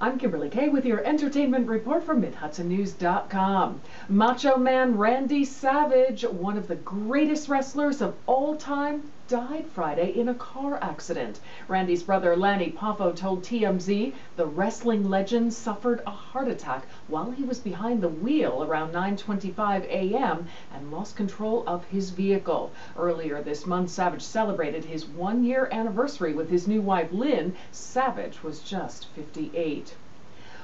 I'm Kimberly Kay with your entertainment report from MidHudsonNews.com. Macho Man Randy Savage, one of the greatest wrestlers of all time, died Friday in a car accident. Randy's brother Lanny Poffo told TMZ the wrestling legend suffered a heart attack while he was behind the wheel around 9:25 a.m. and lost control of his vehicle. Earlier this month, Savage celebrated his one-year anniversary with his new wife Lynn. Savage was just 58.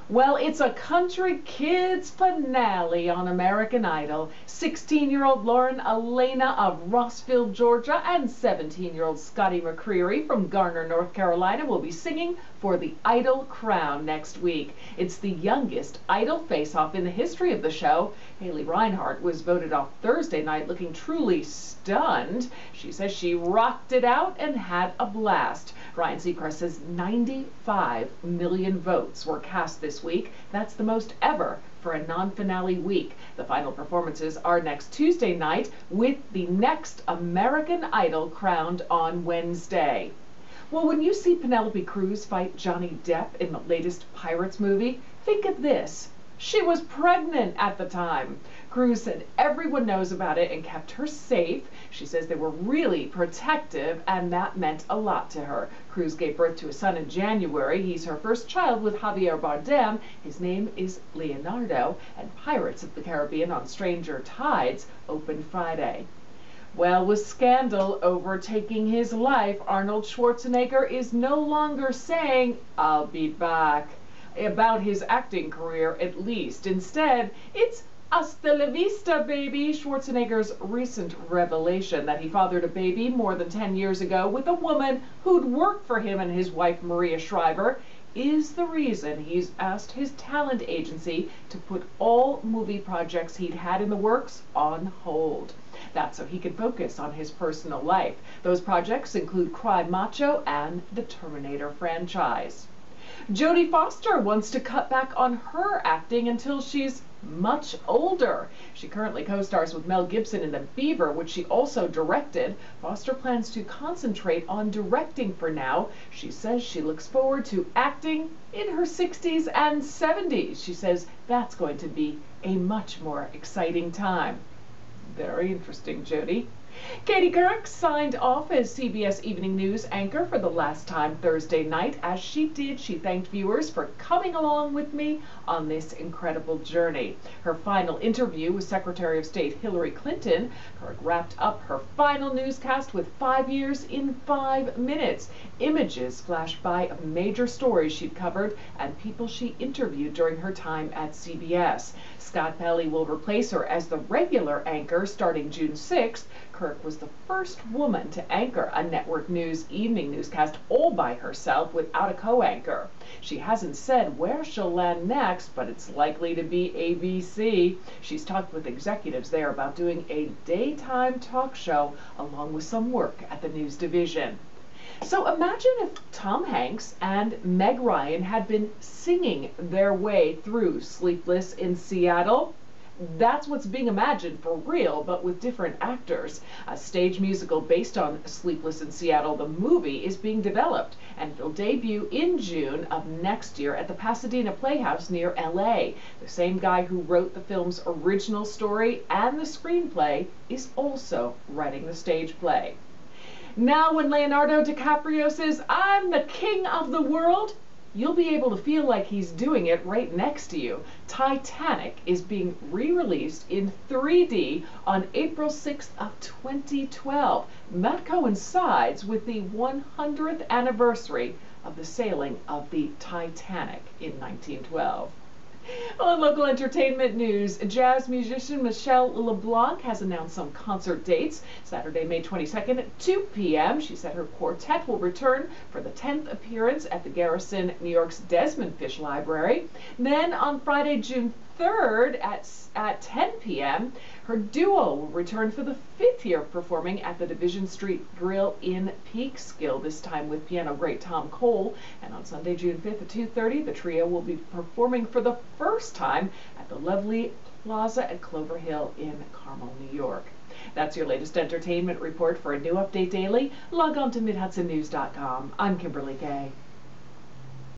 Well, it's a country kids finale on American Idol. 16-year-old Lauren Elena of Rossville, Georgia, and 17-year-old Scotty McCreery from Garner, North Carolina will be singing for the Idol crown next week. It's the youngest Idol face-off in the history of the show. Haley Reinhart was voted off Thursday night looking truly stunned. She says she rocked it out and had a blast. Ryan Seacrest says 95 million votes were cast this week. That's the most ever for a non-finale week. The final performances are next Tuesday night, with the next American Idol crowned on Wednesday. Well, when you see Penelope Cruz fight Johnny Depp in the latest Pirates movie, think of this. She was pregnant at the time. Cruz said everyone knows about it and kept her safe. She says they were really protective, and that meant a lot to her. Cruz gave birth to a son in January. He's her first child with Javier Bardem. His name is Leonardo, and Pirates of the Caribbean on Stranger Tides opened Friday. Well, with scandal overtaking his life, Arnold Schwarzenegger is no longer saying, "I'll be back," about his acting career at least. Instead, it's "Hasta la vista, baby." Schwarzenegger's recent revelation that he fathered a baby more than 10 years ago with a woman who'd worked for him and his wife Maria Shriver is the reason he's asked his talent agency to put all movie projects he'd had in the works on hold. That's so he can focus on his personal life. Those projects include Cry Macho and the Terminator franchise. Jodie Foster wants to cut back on her acting until she's much older. She currently co-stars with Mel Gibson in The Beaver, which she also directed. Foster plans to concentrate on directing for now. She says she looks forward to acting in her 60s and 70s. She says that's going to be a much more exciting time. Very interesting, Jodie. Katie Couric signed off as CBS Evening News anchor for the last time Thursday night. As she did, she thanked viewers for coming along with me on this incredible journey. Her final interview with Secretary of State Hillary Clinton, Couric wrapped up her final newscast with 5 years in 5 minutes. Images flashed by of major stories she'd covered and people she interviewed during her time at CBS. Scott Pelley will replace her as the regular anchor starting June 6th. Couric was the first woman to anchor a network news evening newscast all by herself without a co-anchor. She hasn't said where she'll land next, but it's likely to be ABC. She's talked with executives there about doing a daytime talk show along with some work at the news division. So imagine if Tom Hanks and Meg Ryan had been singing their way through Sleepless in Seattle. That's what's being imagined for real, but with different actors. A stage musical based on Sleepless in Seattle, the movie, is being developed, and it'll debut in June of next year at the Pasadena Playhouse near LA. The same guy who wrote the film's original story and the screenplay is also writing the stage play. Now, when Leonardo DiCaprio says, "I'm the king of the world," you'll be able to feel like he's doing it right next to you. Titanic is being re-released in 3D on April 6th of 2012. That coincides with the 100th anniversary of the sailing of the Titanic in 1912. On local entertainment news, jazz musician Michelle LeBlanc has announced some concert dates. Saturday, May 22nd at 2 p.m. She said her quartet will return for the 10th appearance at the Garrison, New York's Desmond Fish Library. Then on Friday, June 3rd at 10 p.m., her duo will return for the 5th year of performing at the Division Street Grill in Peekskill, this time with piano great Tom Cole. And on Sunday, June 5th at 2:30, the trio will be performing for the first time at the lovely Plaza at Clover Hill in Carmel, New York. That's your latest entertainment report. For a new update daily, log on to MidHudsonNews.com. I'm Kimberly Kay.